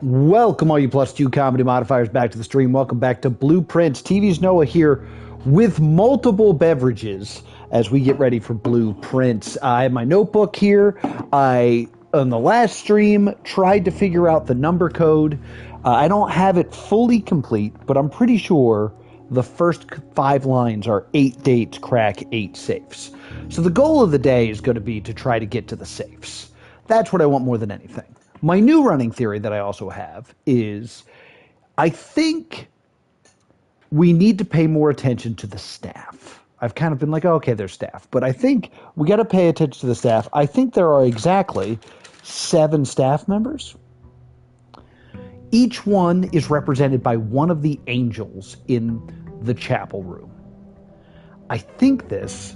Welcome, all you +2 comedy modifiers, back to the stream. Welcome back to Blueprints. TV's Noah here with multiple beverages as we get ready for Blueprints. I have my notebook here. On the last stream, tried to figure out the number code. I don't have it fully complete, but I'm pretty sure the first 5 lines are 8 dates, crack 8 safes. So the goal of the day is going to be to try to get to the safes. That's what I want more than anything. My new running theory that I also have is I think we need to pay more attention to the staff. I've kind of been like, oh, okay, there's staff. But I think we got to pay attention to the staff. I think there are exactly 7 staff members. Each one is represented by one of the angels in the chapel room. I think this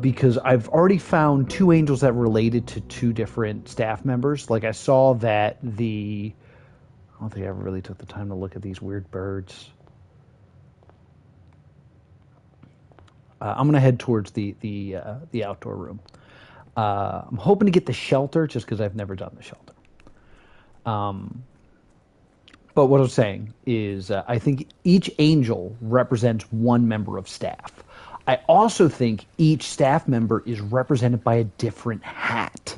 because I've already found 2 angels that related to 2 different staff members. Like I saw that I don't think I ever really took the time to look at these weird birds. I'm gonna head towards the outdoor room. I'm hoping to get the shelter just because I've never done the shelter. But what I was saying is I think each angel represents 1 member of staff. I also think each staff member is represented by a different hat.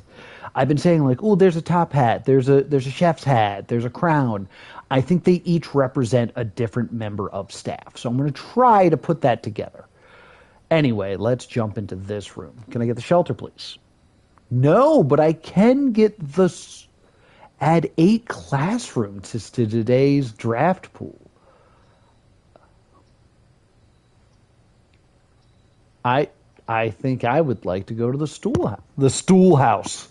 I've been saying like, oh, there's a top hat, there's a chef's hat, there's a crown. I think they each represent a different member of staff. So I'm going to try to put that together. Anyway, let's jump into this room. Can I get the shelter, please? No, but I can get add 8 classrooms to today's draft pool. I think I would like to go to the stool house. The stool house.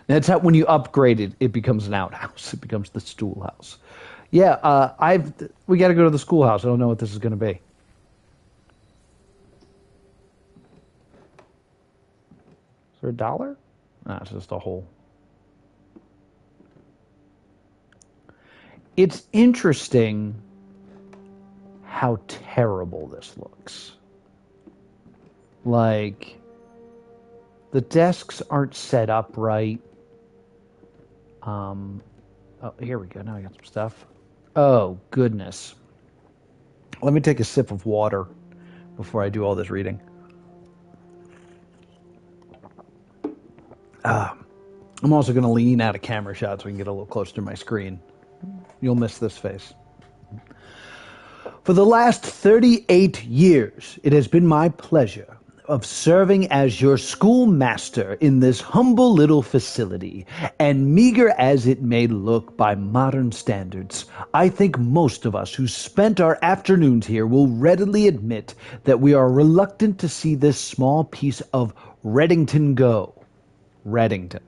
That's how when you upgrade it, it becomes an outhouse. It becomes the stool house. Yeah, we got to go to the schoolhouse. I don't know what this is going to be. Is there $1? No, it's just a hole. It's interesting how terrible this looks. Like, the desks aren't set up right. Oh, here we go. Now I got some stuff. Oh, goodness. Let me take a sip of water before I do all this reading. I'm also going to lean out of camera shot so we can get a little closer to my screen. You'll miss this face. For the last 38 years, it has been my pleasure of serving as your schoolmaster in this humble little facility, and meager as it may look by modern standards, I think most of us who spent our afternoons here will readily admit that we are reluctant to see this small piece of Reddington go. Reddington.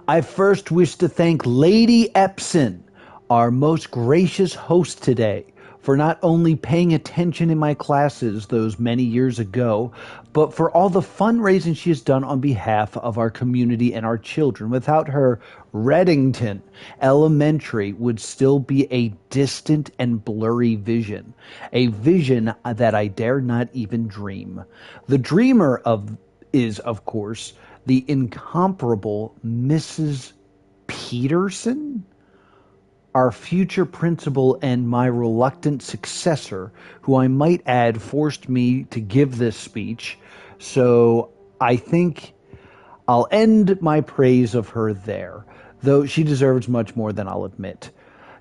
I first wish to thank Lady Epson, our most gracious host today, for not only paying attention in my classes those many years ago, but for all the fundraising she has done on behalf of our community and our children. Without her, Reddington Elementary would still be a distant and blurry vision, a vision that I dare not even dream. The dreamer is, of course, the incomparable Mrs. Peterson, our future principal and my reluctant successor, who I might add forced me to give this speech, so I think I'll end my praise of her there, though she deserves much more than I'll admit.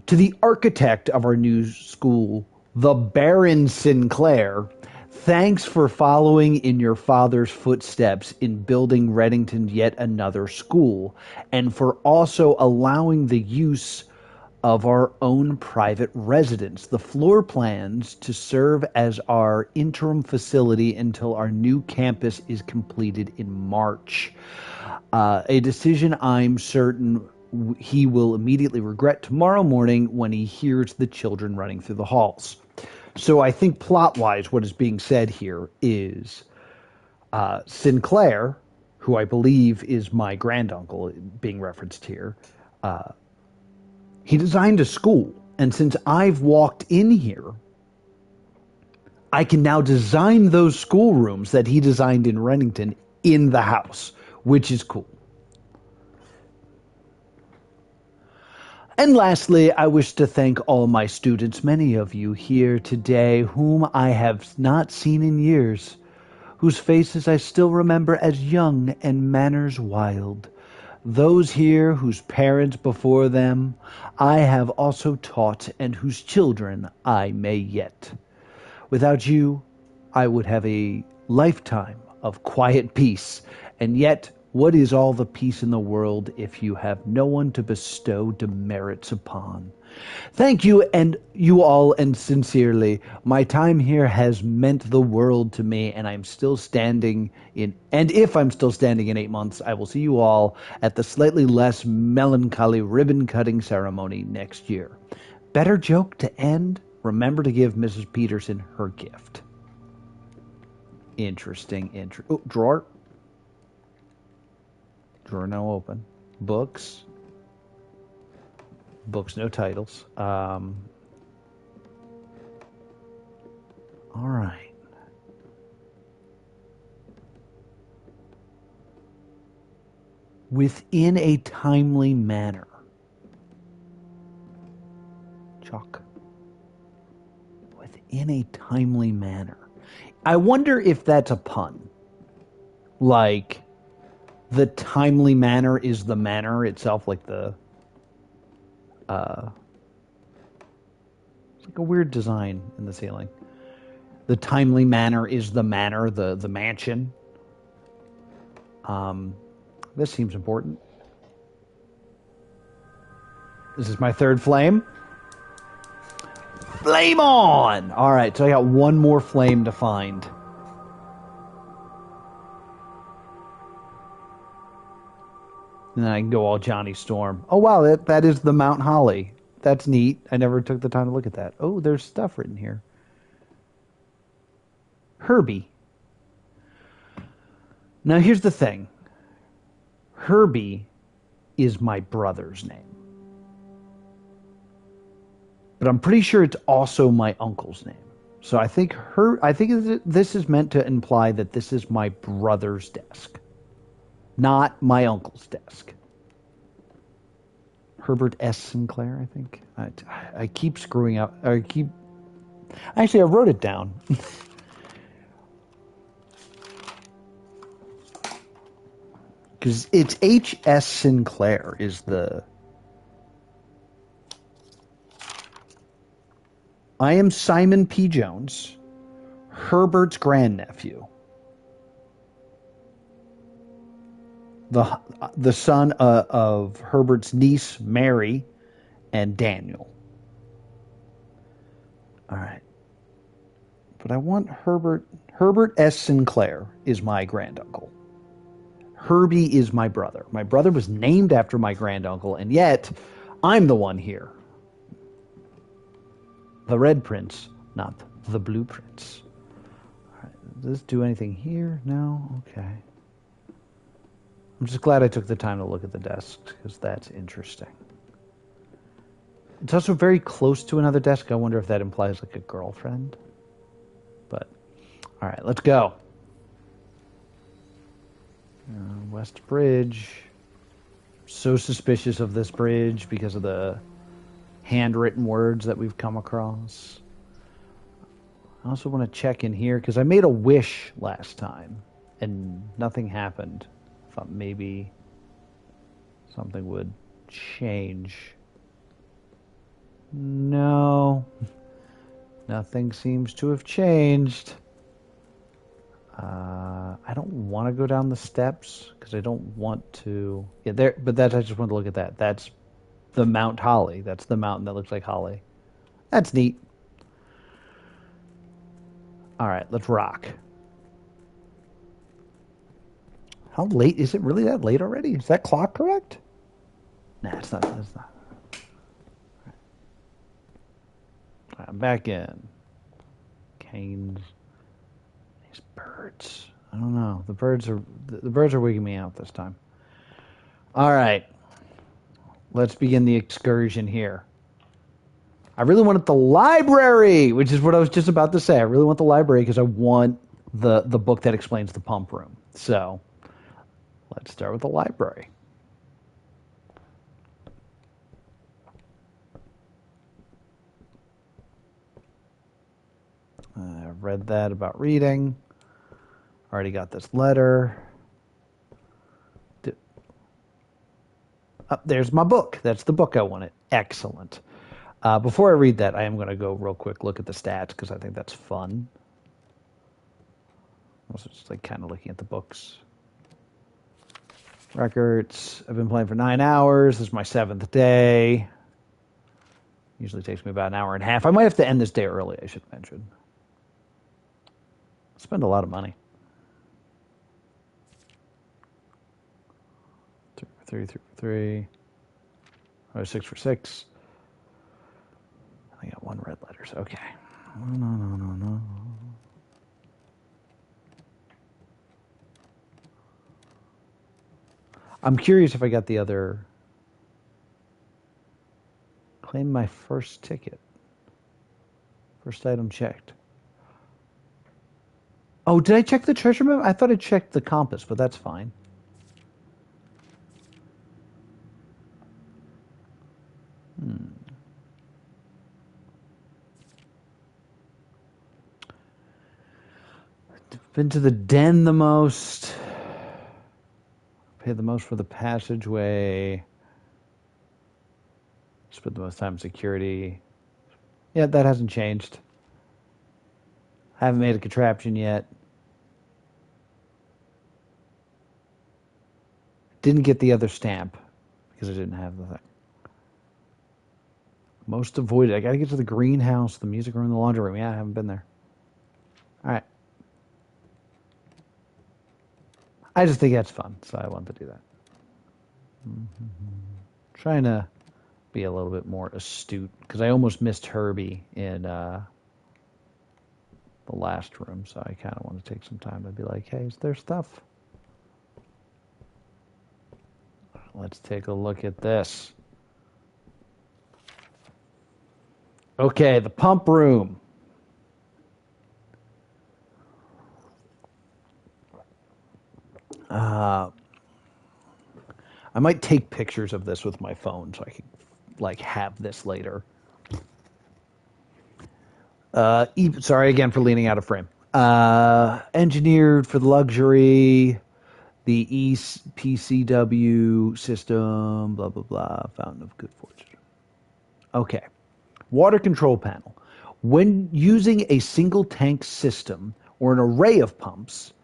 To the architect of our new school, the Baron Sinclair, thanks for following in your father's footsteps in building Reddington yet another school, and for also allowing the use of our own private residence, the floor plans to serve as our interim facility until our new campus is completed in March. A decision I'm certain he will immediately regret tomorrow morning when he hears the children running through the halls. So I think plot-wise what is being said here is Sinclair, who I believe is my granduncle being referenced here, he designed a school, and since I've walked in here, I can now design those schoolrooms that he designed in Reddington in the house, which is cool. And lastly, I wish to thank all my students, many of you here today, whom I have not seen in years, whose faces I still remember as young and manners wild. Those here whose parents before them I have also taught, and whose children I may yet. Without you, I would have a lifetime of quiet peace, and yet what is all the peace in the world if you have no one to bestow demerits upon? Thank you, and you all, and sincerely. My time here has meant the world to me, and I'm still standing in. And if I'm still standing in 8 months, I will see you all at the slightly less melancholy ribbon cutting ceremony next year. Better joke to end? Remember to give Mrs. Peterson her gift. Interesting. Oh, drawer. Drawer now open. Books. Books, no titles. All right. Within a timely manner. Chalk. Within a timely manner. I wonder if that's a pun. Like, the timely manner is the manner itself, like the... it's like a weird design in the ceiling. The timely manor is the manor, the mansion. This seems important. This is my third flame. Flame on! All right, so I got one more flame to find. And then I can go all Johnny Storm. Oh, wow, that is the Mount Holly. That's neat. I never took the time to look at that. Oh, there's stuff written here. Herbie. Now, here's the thing. Herbie is my brother's name. But I'm pretty sure it's also my uncle's name. So I think this is meant to imply that this is my brother's desk. Not my uncle's desk. Herbert S. Sinclair, I think. I keep screwing up. Actually, I wrote it down. Because it's H.S. Sinclair is the... I am Simon P. Jones, Herbert's grandnephew. The son of Herbert's niece, Mary, and Daniel. All right. But I want Herbert S. Sinclair is my granduncle. Herbie is my brother. My brother was named after my granduncle, and yet I'm the one here. The Red Prince, not the Blue Prince. All right. Does this do anything here? No? Okay. I'm just glad I took the time to look at the desk, because that's interesting. It's also very close to another desk. I wonder if that implies like a girlfriend. But, all right, let's go. West Bridge. So suspicious of this bridge because of the handwritten words that we've come across. I also want to check in here because I made a wish last time and nothing happened. Thought maybe something would change. No, nothing seems to have changed. I don't want to go down the steps because I don't want to. Yeah, there. But I just wanted to look at that. That's the Mount Holly. That's the mountain that looks like holly. That's neat. All right, let's rock. How late? Is it really that late already? Is that clock correct? Nah, it's not. It's not. All right, I'm back in. Canes. These birds. I don't know. The birds are wigging me out this time. All right. Let's begin the excursion here. I really wanted the library, which is what I was just about to say. I really want the library because I want the book that explains the pump room. So let's start with the library. I read that about reading. Already got this letter. There's my book. That's the book I wanted. Excellent. Before I read that, I am going to go real quick look at the stats because I think that's fun. Also, just like kind of looking at the books. Records. I've been playing for 9 hours. This is my 7th day. Usually takes me about an hour and a half. I might have to end this day early, I should mention. I spend a lot of money. 3 for 3, 3 for 3. Oh, 6 for 6. I got 1 red letters. Okay. No. I'm curious if I got the other. Claim my first ticket. First item checked. Oh, did I check the treasure map? I thought I checked the compass, but that's fine. Been to the den the most. Paid the most for the passageway. Spent the most time in security. Yeah, that hasn't changed. I haven't made a contraption yet. Didn't get the other stamp because I didn't have the thing. Most avoided. I gotta get to the greenhouse, the music room, the laundry room. Yeah, I haven't been there. All right. I just think that's fun, so I want to do that. Trying to be a little bit more astute because I almost missed Herbie in the last room, so I kind of want to take some time to be like, hey, is there stuff? Let's take a look at this. Okay, the pump room. I might take pictures of this with my phone so I can like have this later. Sorry again for leaning out of frame. Engineered for the luxury, the PCW system, blah, blah, blah, fountain of good fortune. Okay. Water control panel. When using a single tank system or an array of pumps,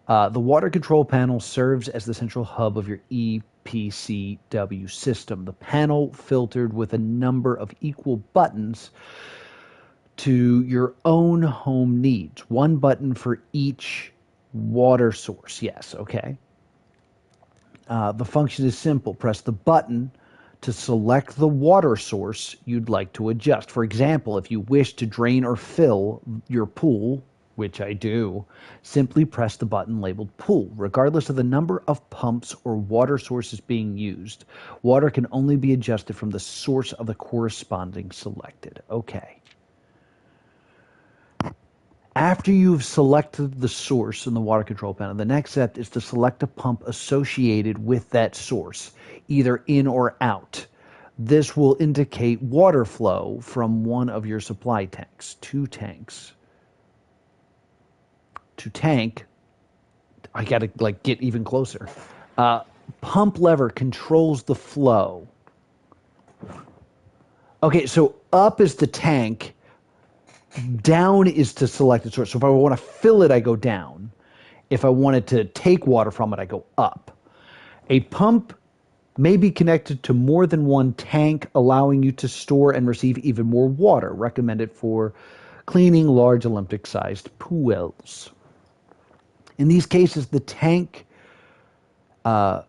the water control panel serves as the central hub of your EPCW system. The panel filtered with a number of equal buttons to your own home needs. 1 button for each water source. Yes, okay. The function is simple. Press the button to select the water source you'd like to adjust. For example, if you wish to drain or fill your pool, which I do, simply press the button labeled pool. Regardless of the number of pumps or water sources being used, water can only be adjusted from the source of the corresponding selected. Okay. After you've selected the source in the water control panel, the next step is to select a pump associated with that source, either in or out. This will indicate water flow from one of your supply tanks. 2 tanks. To tank, I gotta like get even closer. Pump lever controls the flow. Okay, so up is the tank. Down is to select the source. So if I want to fill it, I go down. If I wanted to take water from it, I go up. A pump may be connected to more than one tank, allowing you to store and receive even more water. Recommended for cleaning large Olympic-sized pools. In these cases, the tank a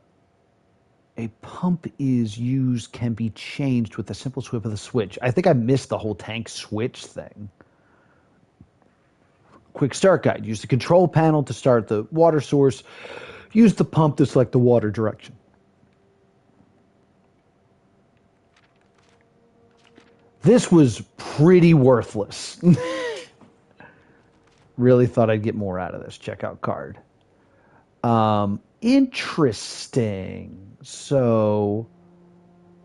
pump is used can be changed with a simple swipe of the switch. I think I missed the whole tank switch thing. Quick start guide. Use the control panel to start the water source. Use the pump to select the water direction. This was pretty worthless. Really thought I'd get more out of this checkout card. Interesting. So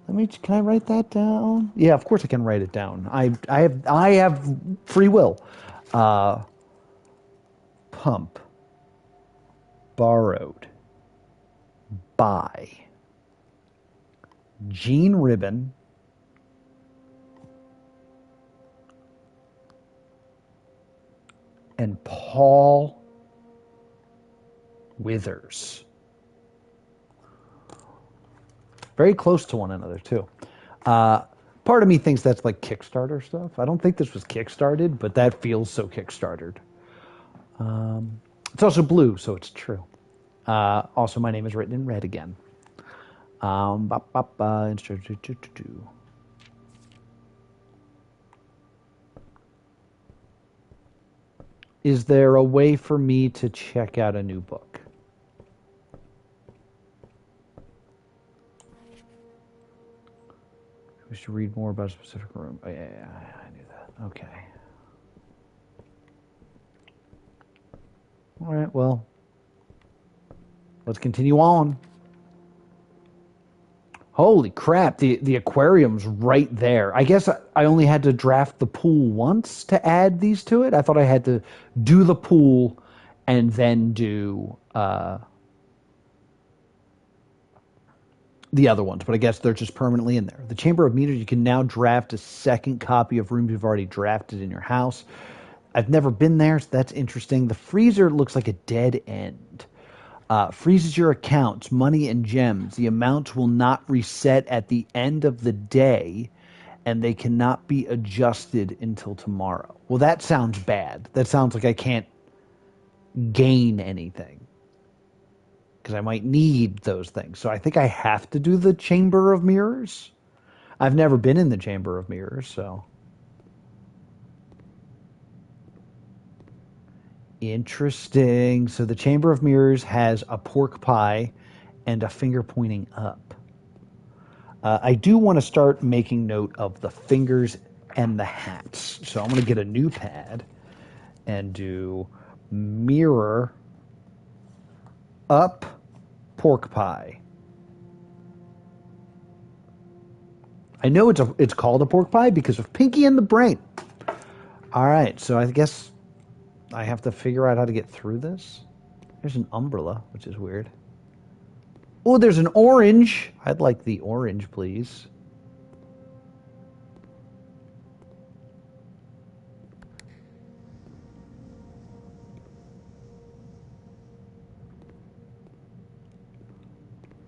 can I write that down? Yeah, of course I can write it down. I have free will. Pump. Borrowed. Buy. Gene Ribbon. And Paul Withers. Very close to one another, too. Part of me thinks that's like Kickstarter stuff. I don't think this was Kickstarted, but that feels so Kickstartered. It's also blue, so it's true. Also, my name is written in red again. Is there a way for me to check out a new book? We should read more about a specific room. Oh, yeah, I knew that. Okay. All right, well, let's continue on. Holy crap, the aquarium's right there. I guess I only had to draft the pool once to add these to it. I thought I had to do the pool and then do the other ones, but I guess they're just permanently in there. The Chamber of Meters, you can now draft a second copy of rooms you've already drafted in your house. I've never been there, so that's interesting. The freezer looks like a dead end. Freezes your accounts, money, and gems. The amounts will not reset at the end of the day, and they cannot be adjusted until tomorrow. Well, that sounds bad. That sounds like I can't gain anything, because I might need those things. So I think I have to do the Chamber of Mirrors. I've never been in the Chamber of Mirrors, so... Interesting. So the Chamber of Mirrors has a pork pie and a finger pointing up. I do want to start making note of the fingers and the hats. So I'm going to get a new pad and do mirror up pork pie. I know it's called a pork pie because of Pinky and the Brain. All right, so I guess I have to figure out how to get through this. There's an umbrella, which is weird. Oh, there's an orange. I'd like the orange, please.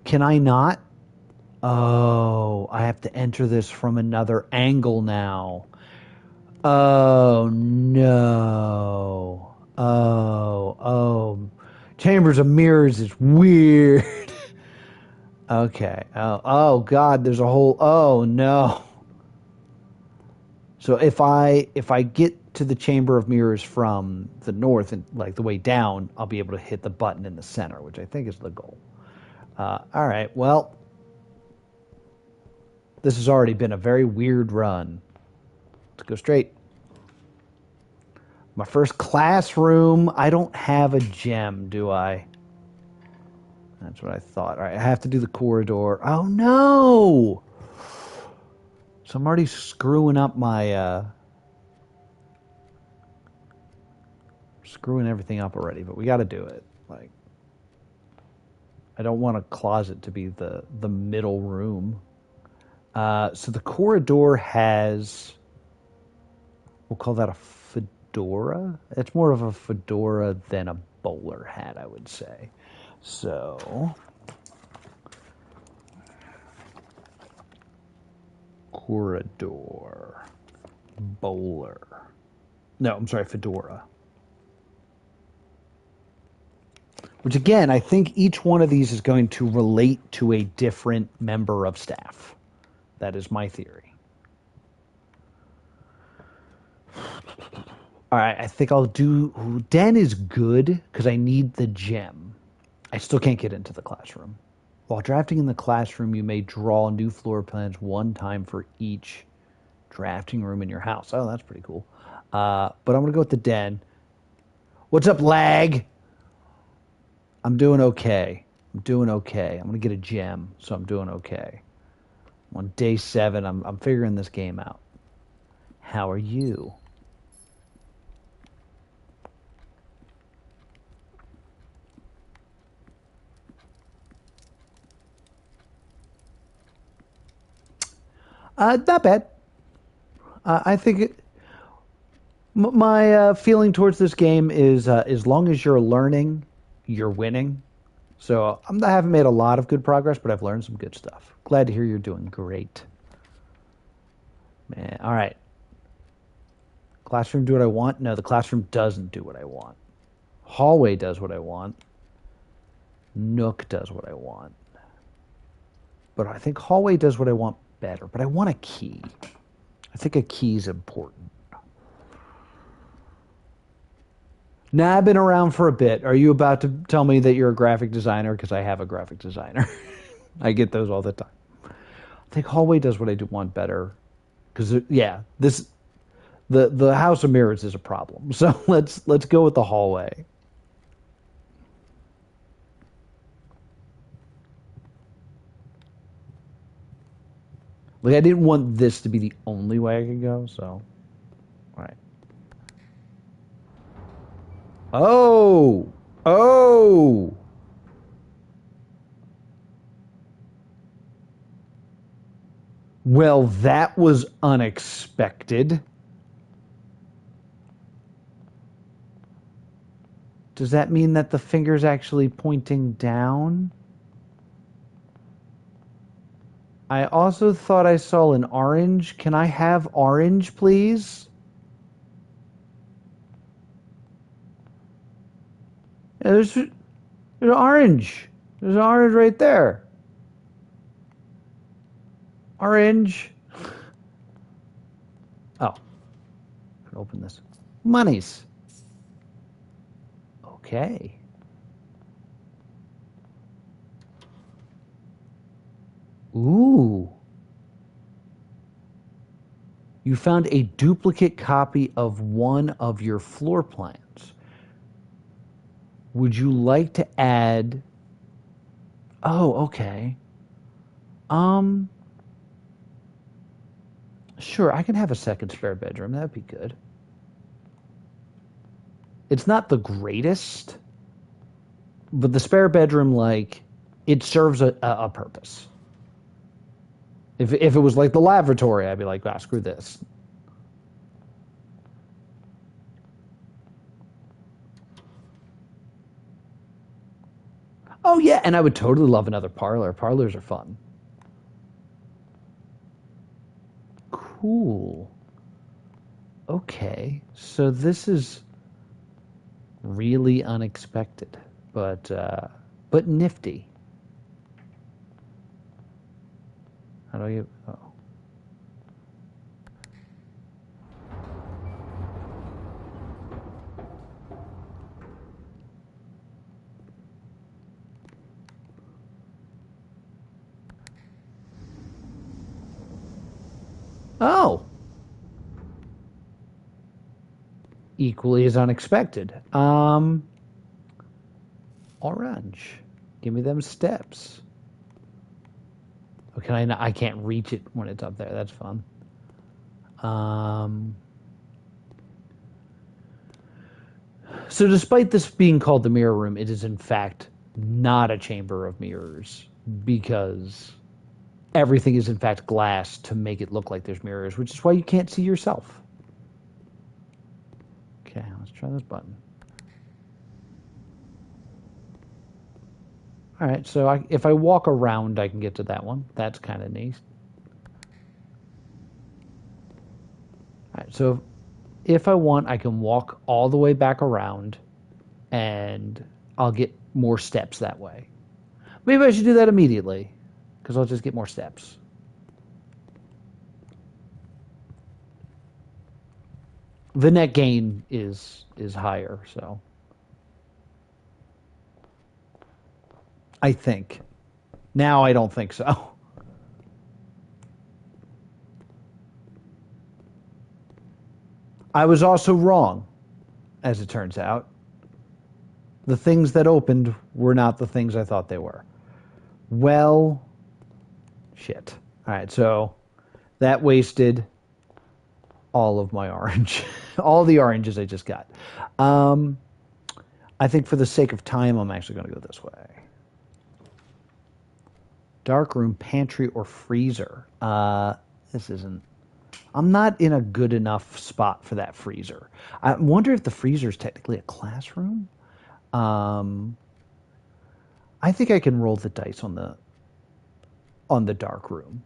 Can I not? Oh, I have to enter this from another angle now. Oh, no. Oh. Chambers of Mirrors is weird. Okay. Oh, God, there's a whole... Oh, no. So if I get to the Chamber of Mirrors from the north and like the way down, I'll be able to hit the button in the center, which I think is the goal. All right, well, this has already been a very weird run. Let's go straight. My first classroom. I don't have a gem, do I? That's what I thought. All right, I have to do the corridor. Oh, no! So I'm already screwing up my... screwing everything up already, but we got to do it. Like, I don't want a closet to be the middle room. So the corridor has... We'll call that a fedora. It's more of a fedora than a bowler hat, I would say. So... Corridor. Bowler. No, I'm sorry, fedora. Which, again, I think each one of these is going to relate to a different member of staff. That is my theory. All right, I think I'll do... Den is good because I need the gem. I still can't get into the classroom. While drafting in the classroom, you may draw new floor plans one time for each drafting room in your house. Oh, that's pretty cool. But I'm going to go with the den. What's up, lag? I'm doing okay. I'm going to get a gem, so I'm doing okay. On day 7, I'm figuring this game out. How are you? Not bad. I think my feeling towards this game is as long as you're learning, you're winning. So I haven't made a lot of good progress, but I've learned some good stuff. Glad to hear you're doing great. Man, all right. Classroom do what I want? No, the classroom doesn't do what I want. Hallway does what I want. Nook does what I want. But I think hallway does what I want better. But I want a key. I think a key is important. Now, I've been around for a bit. Are you about to tell me that you're a graphic designer? Because I have a graphic designer. I get those all the time. I think hallway does what I do want better. Because yeah, the House of Mirrors is a problem. So let's go with the hallway. Like I didn't want this to be the only way I could go, so all right. Oh, oh. Well, that was unexpected. Does that mean that the finger's actually pointing down? I also thought I saw an orange. Can I have orange, please? Yeah, there's orange. There's an orange right there. Orange. Oh, open this. Monies. Okay. Ooh. You found a duplicate copy of one of your floor plans. Would you like to add... Oh, okay. Um, sure, I can have a second spare bedroom. That'd be good. It's not the greatest, but the spare bedroom, like, it serves a purpose. If it was like the lavatory, I'd be like, ah, screw this. Oh yeah, and I would totally love another parlor. Parlors are fun. Cool. Okay, so this is really unexpected, but nifty. How do I get? Oh. Oh. Equally as unexpected. Orange. Give me them steps. Okay, I can't reach it when it's up there. That's fun. So despite this being called the mirror room, it is in fact not a chamber of mirrors because everything is in fact glass to make it look like there's mirrors, which is why you can't see yourself. Okay, let's try this button. All right, so if I walk around, I can get to that one. That's kind of neat. All right, so if I want, I can walk all the way back around, and I'll get more steps that way. Maybe I should do that immediately, because I'll just get more steps. The net gain is higher, so I think. Now I don't think so. I was also wrong, as it turns out. The things that opened were not the things I thought they were. Well, shit. All right, so that wasted all of my orange. All the oranges I just got. I think for the sake of time, I'm actually going to go this way. Dark room, pantry, or freezer. This isn't... I'm not in a good enough spot for that freezer. I wonder if the freezer is technically a classroom. I think I can roll the dice on the dark room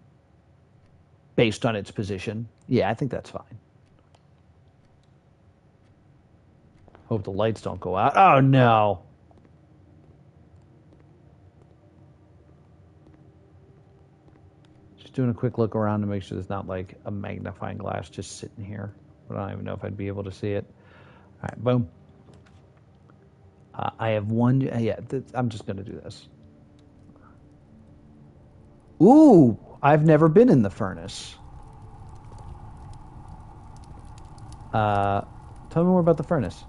based on its position. Yeah, I think that's fine. Hope the lights don't go out. Oh, no. Just doing a quick look around to make sure there's not like a magnifying glass just sitting here. But I don't even know if I'd be able to see it. All right, boom. I have one. Yeah, I'm just going to do this. Ooh, I've never been in the furnace. Tell me more about the furnace.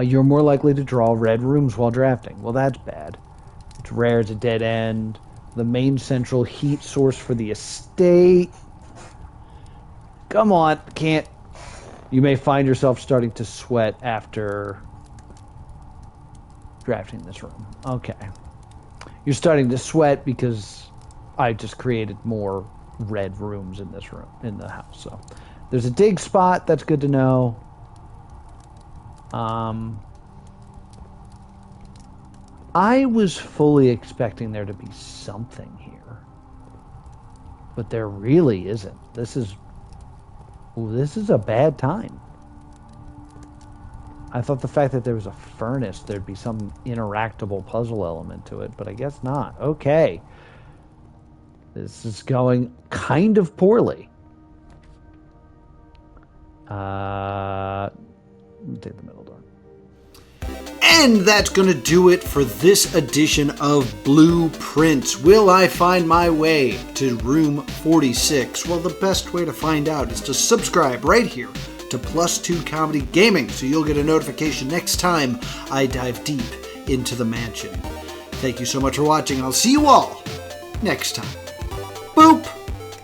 You're more likely to draw red rooms while drafting. Well, that's bad. It's rare. It's a dead end. The main central heat source for the estate. Come on, can't. You may find yourself starting to sweat after drafting this room. Okay. You're starting to sweat because I just created more red rooms in this room, in the house. So there's a dig spot. That's good to know. I was fully expecting there to be something here, but there really isn't. This is a bad time. I thought the fact that there was a furnace, there'd be some interactable puzzle element to it, but I guess not. Okay. This is going kind of poorly. Take the middle door. And that's going to do it for this edition of Blueprints. Will I find my way to room 46? Well, the best way to find out is to subscribe right here to Plus 2 Comedy Gaming so you'll get a notification next time I dive deep into the mansion. Thank you so much for watching, and I'll see you all next time.